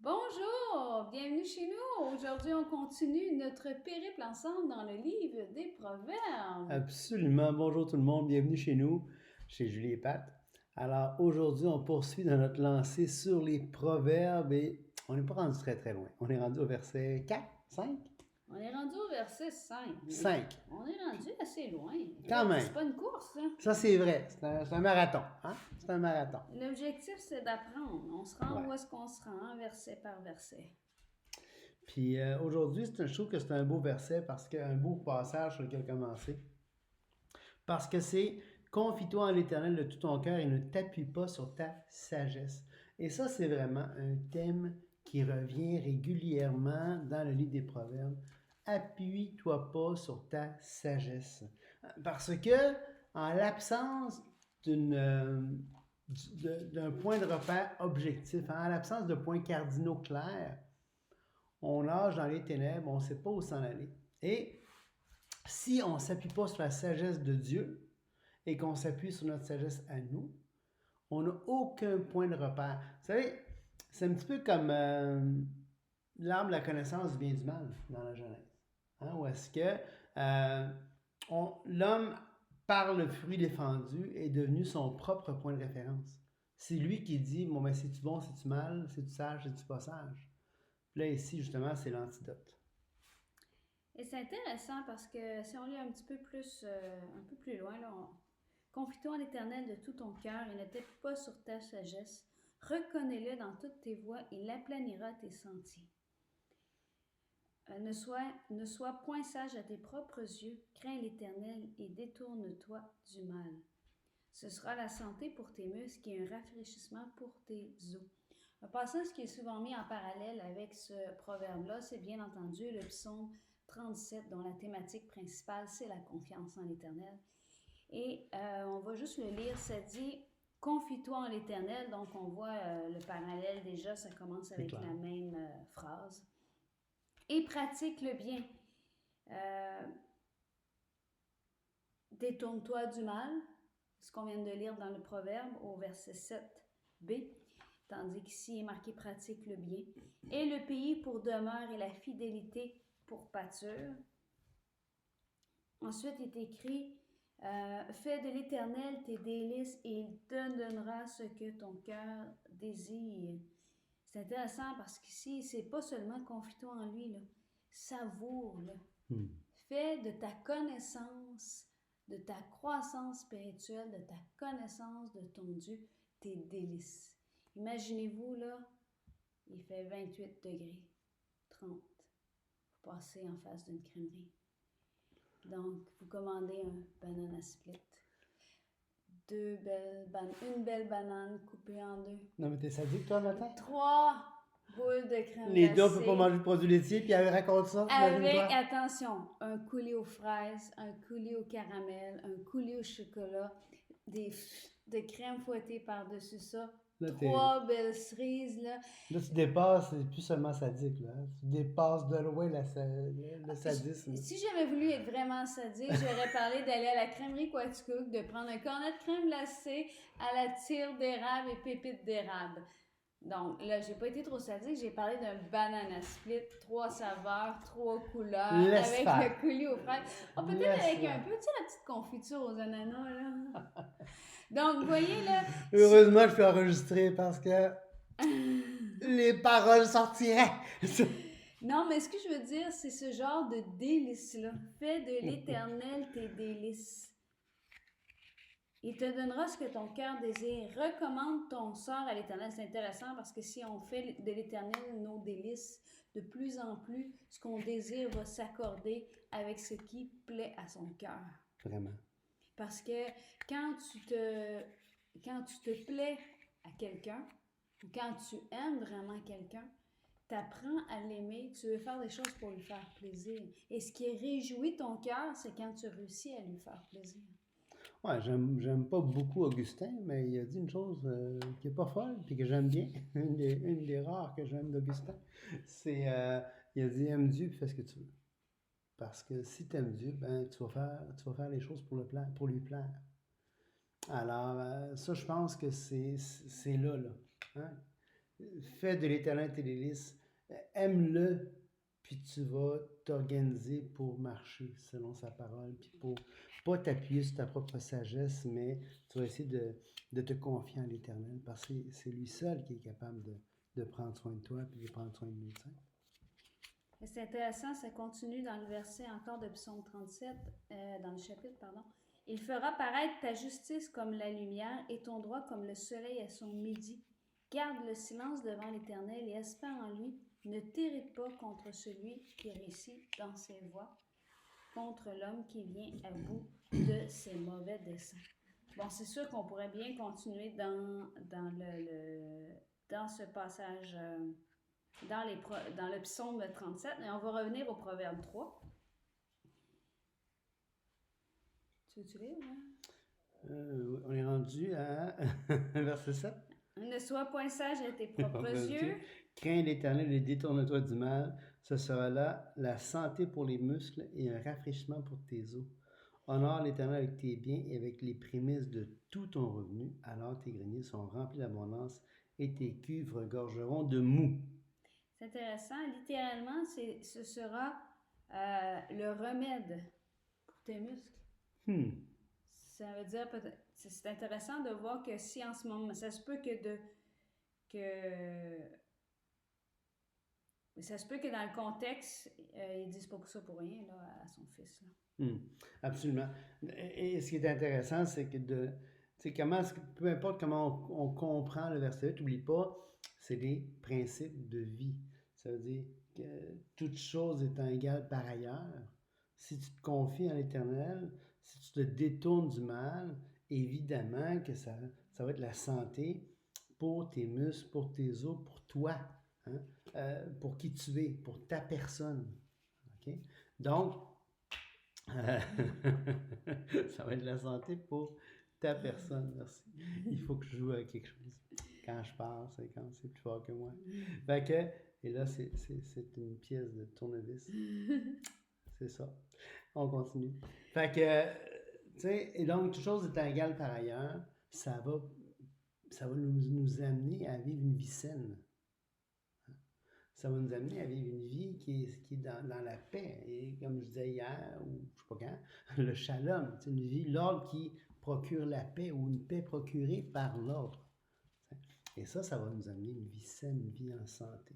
Bonjour, bienvenue chez nous. Aujourd'hui, on continue notre périple ensemble dans le livre des Proverbes. Absolument. Bonjour tout le monde, bienvenue chez nous, chez Julie et Pat. Alors aujourd'hui, on poursuit dans notre lancée sur les proverbes et on n'est pas rendu très très loin. On est rendu au verset 4, 5? On est rendu au verset 5. 5. On est rendu assez loin. Quand même. C'est pas une course, hein? Ça c'est vrai, c'est un marathon. Hein? C'est un marathon. L'objectif, c'est d'apprendre. On se rend Ouais. où est-ce qu'on se rend, verset par verset. Puis aujourd'hui, je trouve que c'est un beau verset parce qu'un beau passage sur lequel commencer. Parce que c'est confie-toi en l'Éternel de tout ton cœur et ne t'appuie pas sur ta sagesse. Et ça, c'est vraiment un thème qui revient régulièrement dans le livre des Proverbes. Appuie-toi pas sur ta sagesse. Parce que, en l'absence d'un point de repère objectif, en l'absence de points cardinaux clairs, on nage dans les ténèbres, on ne sait pas où s'en aller. Et si on ne s'appuie pas sur la sagesse de Dieu et qu'on s'appuie sur notre sagesse à nous, on n'a aucun point de repère. Vous savez, c'est un petit peu comme l'arbre de la connaissance du bien et du mal dans la Genèse. Hein? Où est-ce que l'homme, par le fruit défendu, est devenu son propre point de référence. C'est lui qui dit, bon, ben, c'est-tu bon, c'est-tu mal, c'est-tu sage, c'est-tu pas sage. Là, ici, justement, c'est l'antidote. Et c'est intéressant parce que si on lit un peu plus loin, là, confie-toi en l'Éternel de tout ton cœur et ne t'appuie pas sur ta sagesse. Reconnais-le dans toutes tes voies, il aplanira tes sentiers. Ne sois point sage à tes propres yeux, crains l'Éternel et détourne-toi du mal. Ce sera la santé pour tes muscles et un rafraîchissement pour tes os. Un passage qui est souvent mis en parallèle avec ce proverbe-là, c'est bien entendu le psaume 37, dont la thématique principale, c'est la confiance en l'Éternel. Et on va juste le lire, ça dit « Confie-toi en l'Éternel », donc on voit le parallèle déjà, ça commence avec la même phrase. Et pratique le bien. Détourne-toi du mal, ce qu'on vient de lire dans le proverbe au verset 7b, tandis qu'ici est marqué pratique le bien. Et le pays pour demeure et la fidélité pour pâture. Ensuite est écrit fais de l'Éternel tes délices et il te donnera ce que ton cœur désire. C'est intéressant parce qu'ici, c'est pas seulement confie-toi en lui, là. Savoure-le. Fais de ta connaissance, de ta croissance spirituelle, de ta connaissance de ton Dieu, tes délices. Imaginez-vous, là, il fait 28 degrés, 30. Vous passez en face d'une crèmerie. Donc, vous commandez un banana split. Une belle banane coupée en deux. Non, mais t'es sadique, toi, matin? 3 boules de crème glacée. Les deux, on ne peut pas manger de produits laitiers, puis elle raconte ça. Avec, attention, un coulis aux fraises, un coulis au caramel, un coulis au chocolat, de crème fouettée par-dessus ça. Là, 3 belles cerises, là. Là, tu dépasses, c'est plus seulement sadique, là. Tu dépasses de loin le sadisme. Si j'avais voulu être vraiment sadique, j'aurais parlé d'aller à la crèmerie Quaticook, de prendre un cornet de crème glacée à la tire d'érable et pépites d'érable. Donc là, j'ai pas été trop sadique, j'ai parlé d'un banana split, 3 saveurs, 3 couleurs, avec le coulis aux fraises. Oh, peut-être avec un peu, tu sais, la petite confiture aux ananas, là. Donc, vous voyez, là... Heureusement, je peux enregistrer parce que les paroles sortiraient. Non, mais ce que je veux dire, c'est ce genre de délices-là. Fais de l'Éternel tes délices. Il te donnera ce que ton cœur désire. Recommande ton sort à l'Éternel. C'est intéressant parce que si on fait de l'Éternel nos délices, de plus en plus, ce qu'on désire va s'accorder avec ce qui plaît à son cœur. Vraiment. Parce que quand tu te plais à quelqu'un, ou quand tu aimes vraiment quelqu'un, tu apprends à l'aimer, tu veux faire des choses pour lui faire plaisir. Et ce qui réjouit ton cœur, c'est quand tu réussis à lui faire plaisir. Ouais, j'aime pas beaucoup Augustin, mais il a dit une chose qui est pas folle, puis que j'aime bien, une des rares que j'aime d'Augustin, c'est, il a dit, aime Dieu, puis fais ce que tu veux. Parce que si tu aimes Dieu, ben, tu vas faire les choses pour lui plaire. Alors, ça, je pense que c'est là. Hein? fais de l'Éternel tes délices, aime-le, puis tu vas t'organiser pour marcher selon sa parole, puis pour pas t'appuyer sur ta propre sagesse, mais tu vas essayer de te confier en l'Éternel, parce que c'est lui seul qui est capable de prendre soin de toi, puis de prendre soin de nous. Et c'est intéressant, ça continue dans le verset encore de Psaume 37, dans le chapitre, pardon. Il fera paraître ta justice comme la lumière et ton droit comme le soleil à son midi. Garde le silence devant l'Éternel et espère en lui. Ne t'irrite pas contre celui qui réussit dans ses voies, contre l'homme qui vient à bout de ses mauvais desseins. Bon, c'est sûr qu'on pourrait bien continuer dans ce passage, dans le psaume 37, mais on va revenir au proverbe 3. Tu veux-tu lire, hein? On est rendu à verset 7. Ne sois point sage à tes propres yeux. Crains l'Éternel et détourne-toi du mal. Ce sera là la santé pour les muscles et un rafraîchissement pour tes os. Honore l'Éternel avec tes biens et avec les prémices de tout ton revenu. Alors tes greniers sont remplis d'abondance et tes cuves regorgeront de mou. C'est intéressant. Littéralement, ce sera le remède pour tes muscles. Ça veut dire peut-être. C'est intéressant de voir que si en ce moment, ça se peut ça se peut que dans le contexte, ils disent pas ça pour rien là, à son fils. Là. Absolument. Et ce qui est intéressant, c'est que peu importe comment on comprend le verset 8, n'oublie pas, c'est des principes de vie. Ça veut dire que toute chose étant égale par ailleurs, si tu te confies en l'Éternel, si tu te détournes du mal, évidemment que ça va être la santé pour tes muscles, pour tes os, pour toi, hein? Pour qui tu es, pour ta personne. Okay? Donc, ça va être la santé pour ta personne. Merci. Il faut que je joue à quelque chose. Quand je parle, c'est plus fort que moi. Fait que, et là, c'est une pièce de tournevis. C'est ça. On continue. Fait que, tu sais, et donc, toute chose étant égale par ailleurs, ça va nous amener à vivre une vie saine. Ça va nous amener à vivre une vie qui est dans la paix. Et comme je disais hier, ou je ne sais pas quand, le shalom, c'est une vie, l'ordre qui procure la paix ou une paix procurée par l'ordre. Et ça va nous amener une vie saine, une vie en santé.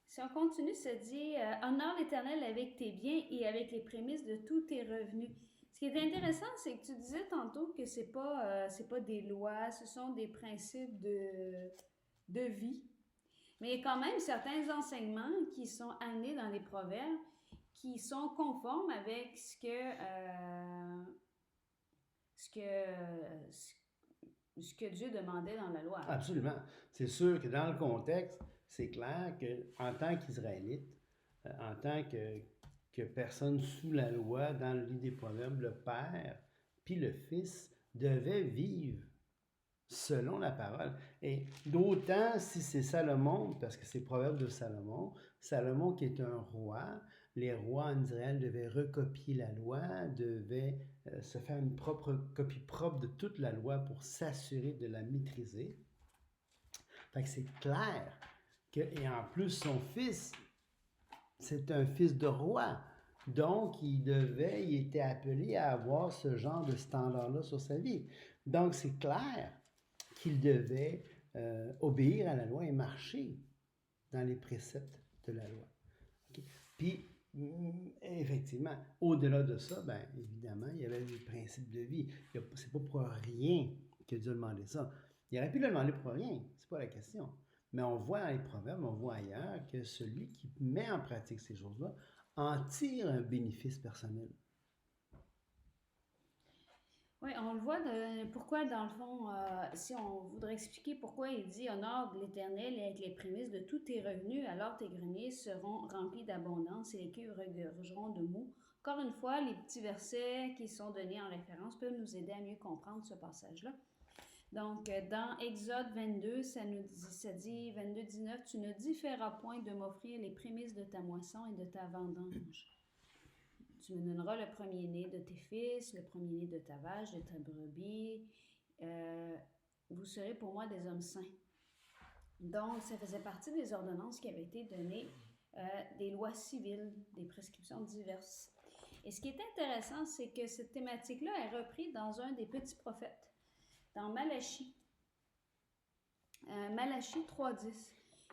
Si on continue, ça dit honore l'Éternel avec tes biens et avec les prémices de tous tes revenus. Ce qui est intéressant, c'est que tu disais tantôt que c'est pas des lois, ce sont des principes de vie. Mais il y a quand même certains enseignements qui sont amenés dans les proverbes qui sont conformes avec ce que Dieu demandait dans la loi. Absolument. C'est sûr que dans le contexte, c'est clair qu'en tant qu'Israélite, en tant que personne sous la loi, dans le livre des Proverbes, le Père puis le Fils devaient vivre selon la parole. Et d'autant si c'est Salomon, parce que c'est Proverbe de Salomon, Salomon qui est un roi, les rois en Israël devaient recopier la loi, devaient se faire une copie propre de toute la loi pour s'assurer de la maîtriser. Fait que c'est clair et en plus son fils, c'est un fils de roi. Donc, il était appelé à avoir ce genre de standard-là sur sa vie. Donc, c'est clair qu'il devait obéir à la loi et marcher dans les préceptes de la loi. Okay? Puis, effectivement, au-delà de ça, bien évidemment, il y avait les principes de vie. C'est pas pour rien que Dieu a demandé ça. Il aurait pu le demander pour rien, c'est pas la question. Mais on voit dans les proverbes, on voit ailleurs que celui qui met en pratique ces choses-là en tire un bénéfice personnel. Oui, on le voit pourquoi, dans le fond, si on voudrait expliquer pourquoi il dit honore l'Éternel avec les prémices de tous tes revenus, alors tes greniers seront remplis d'abondance et les cuves regorgeront de mou. Encore une fois, les petits versets qui sont donnés en référence peuvent nous aider à mieux comprendre ce passage-là. Donc, dans Exode 22, ça dit 22-19, tu ne différeras point de m'offrir les prémices de ta moisson et de ta vendange. Tu me donneras le premier-né de tes fils, le premier-né de ta vache, de ta brebis. Vous serez pour moi des hommes saints. Donc, ça faisait partie des ordonnances qui avaient été données, des lois civiles, des prescriptions diverses. Et ce qui est intéressant, c'est que cette thématique-là est reprise dans un des petits prophètes, dans Malachie. Malachie 3.10.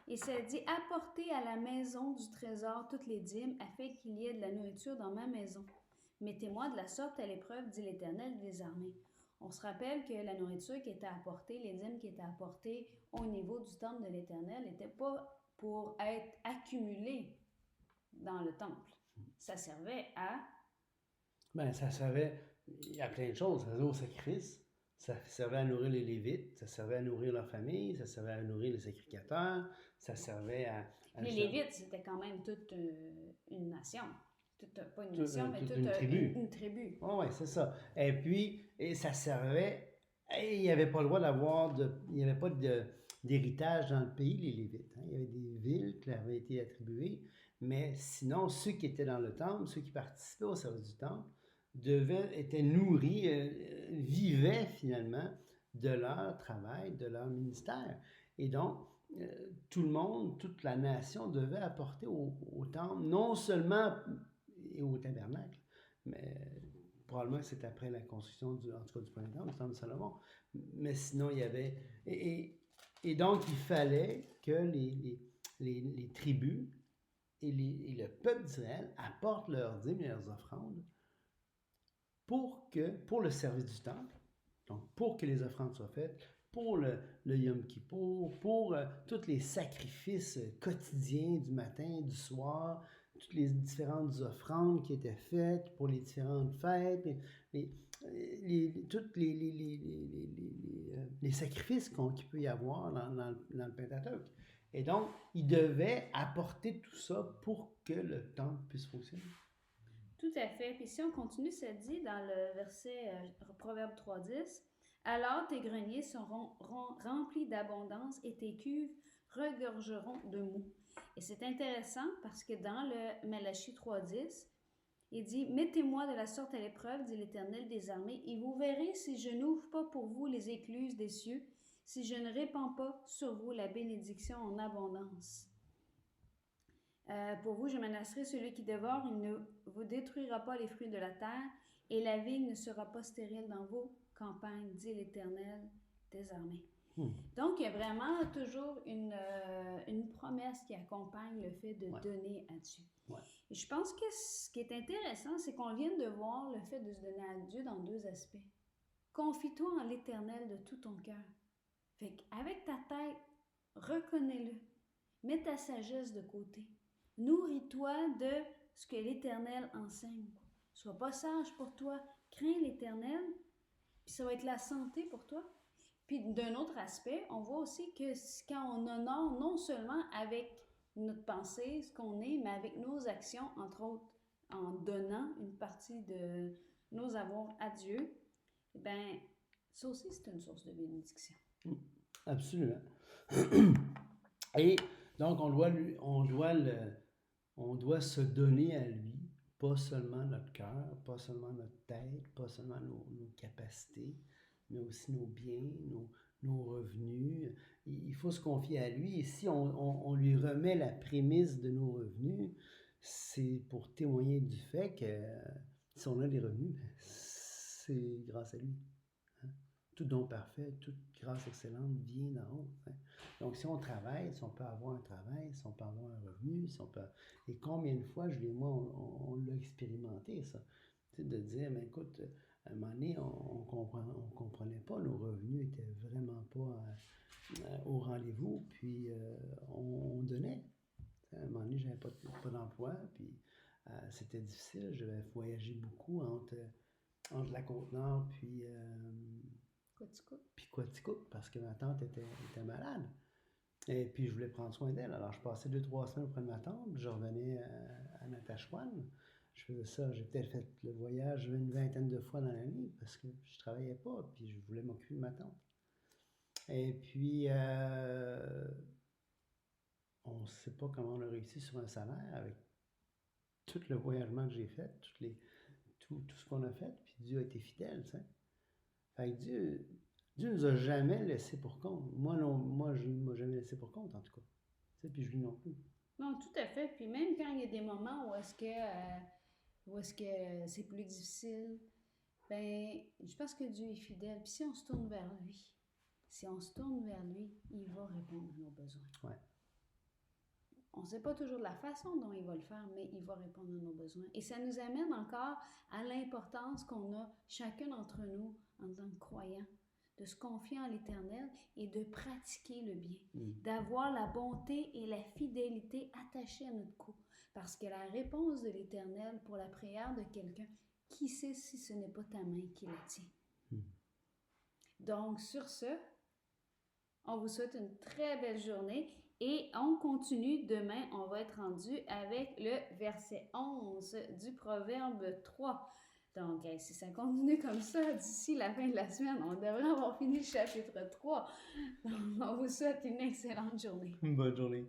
Et ça dit « Apportez à la maison du trésor toutes les dîmes, afin qu'il y ait de la nourriture dans ma maison. Mettez-moi de la sorte à l'épreuve, dit l'Éternel des armées. » On se rappelle que la nourriture qui était apportée, les dîmes qui étaient apportées au niveau du temple de l'Éternel, n'étaient pas pour être accumulées dans le temple. Ça servait à... Ben, ça servait à plein de choses. Ça servait au sacrifice, ça servait à nourrir les Lévites, ça servait à nourrir leur famille, ça servait à nourrir les sacrificateurs, ça servait à les Lévites, c'était quand même toute une nation. Pas une nation, mais toute une tribu. Une tribu. Oui, c'est ça. Et puis, ça servait... Et il n'y avait pas le droit d'avoir il n'y avait pas d'héritage dans le pays, les Lévites. Hein. Il y avait des villes qui leur avaient été attribuées, mais sinon, ceux qui étaient dans le temple, ceux qui participaient au service du temple, étaient nourris, vivaient finalement de leur travail, de leur ministère. Et donc, tout le monde, toute la nation devait apporter au temple, non seulement et au tabernacle, mais probablement que c'est après la construction, en tout cas du premier temple, du temple de Salomon. Mais sinon, il y avait... Et donc, il fallait que les tribus et le peuple d'Israël apportent leurs dîmes et leurs offrandes pour le service du temple, donc pour que les offrandes soient faites, pour le Yom Kippour, pour tous les sacrifices quotidiens du matin, du soir, toutes les différentes offrandes qui étaient faites pour les différentes fêtes, tous les sacrifices qu'il peut y avoir dans le Pentateuque. Et donc, il devait apporter tout ça pour que le temple puisse fonctionner. Tout à fait. Puis si on continue, ça dit dans le verset Proverbe 3.10, « Alors tes greniers seront remplis d'abondance et tes cuves regorgeront de mou. » Et c'est intéressant parce que dans le Malachie 3.10, il dit « Mettez-moi de la sorte à l'épreuve, dit l'Éternel des armées, et vous verrez si je n'ouvre pas pour vous les écluses des cieux, si je ne répands pas sur vous la bénédiction en abondance. Pour vous, je menacerai celui qui dévore, il ne vous détruira pas les fruits de la terre, et la vigne ne sera pas stérile dans vos campagnes, dit l'Éternel des armées. » Donc, il y a vraiment toujours une promesse qui accompagne le fait de donner à Dieu. Ouais. Et je pense que ce qui est intéressant, c'est qu'on vient de voir le fait de se donner à Dieu dans deux aspects. Confie-toi en l'Éternel de tout ton cœur. Fait qu'avec ta tête, reconnais-le. Mets ta sagesse de côté. Nourris-toi de ce que l'Éternel enseigne. Sois pas sage pour toi. Crains l'Éternel, puis ça va être la santé pour toi. Puis d'un autre aspect, on voit aussi que quand on honore non seulement avec notre pensée, ce qu'on est, mais avec nos actions, entre autres, en donnant une partie de nos avoirs à Dieu, ben ça aussi, c'est une source de bénédiction. Absolument. Et donc, on doit se donner à lui, pas seulement notre cœur, pas seulement notre tête, pas seulement nos capacités, mais aussi nos biens, nos revenus. Il faut se confier à lui. Et si on lui remet la prémisse de nos revenus, c'est pour témoigner du fait que si on a des revenus, c'est grâce à lui. Hein? Tout don parfait, toute grâce excellente vient d'en haut. Hein? Donc, si on travaille, si on peut avoir un travail, si on peut avoir un revenu, si on peut... Et combien de fois, Julie et moi, on l'a expérimenté, ça. Tu sais, de dire, mais écoute, à un moment donné, on comprenait pas, nos revenus étaient vraiment pas au rendez-vous, puis on donnait. À un moment donné, j'avais pas d'emploi, puis c'était difficile. Je devais voyager beaucoup entre la Côte-Nord puis Quaticook, parce que ma tante était malade. Et puis, je voulais prendre soin d'elle. Alors, je passais 2-3 semaines auprès de ma tante. Je revenais à Natashquan. Je faisais ça. J'ai peut-être fait le voyage une vingtaine de fois dans l'année parce que je travaillais pas. Puis, je voulais m'occuper de ma tante. Et puis, on ne sait pas comment on a réussi sur un salaire avec tout le voyagement que j'ai fait, tout ce qu'on a fait. Puis, Dieu a été fidèle, tu sais. Fait que Dieu nous a jamais laissé pour compte. Moi, je ne m'a jamais laissé pour compte, en tout cas. Tu sais, puis je lui non plus. Non, tout à fait. Puis même quand il y a des moments où est-ce que c'est plus difficile, ben, je pense que Dieu est fidèle. Puis si on se tourne vers lui, il va répondre à nos besoins. Ouais. On ne sait pas toujours la façon dont il va le faire, mais il va répondre à nos besoins. Et ça nous amène encore à l'importance qu'on a, chacun d'entre nous, en tant que croyants, de se confier en l'Éternel et de pratiquer le bien, d'avoir la bonté et la fidélité attachées à notre cou. Parce que la réponse de l'Éternel pour la prière de quelqu'un, qui sait si ce n'est pas ta main qui la tient? Donc, sur ce, on vous souhaite une très belle journée et on continue. Demain, on va être rendu avec le verset 11 du Proverbe 3. Donc, si ça continue comme ça, d'ici la fin de la semaine, on devrait avoir fini le chapitre 3. Donc, on vous souhaite une excellente journée. Bonne journée.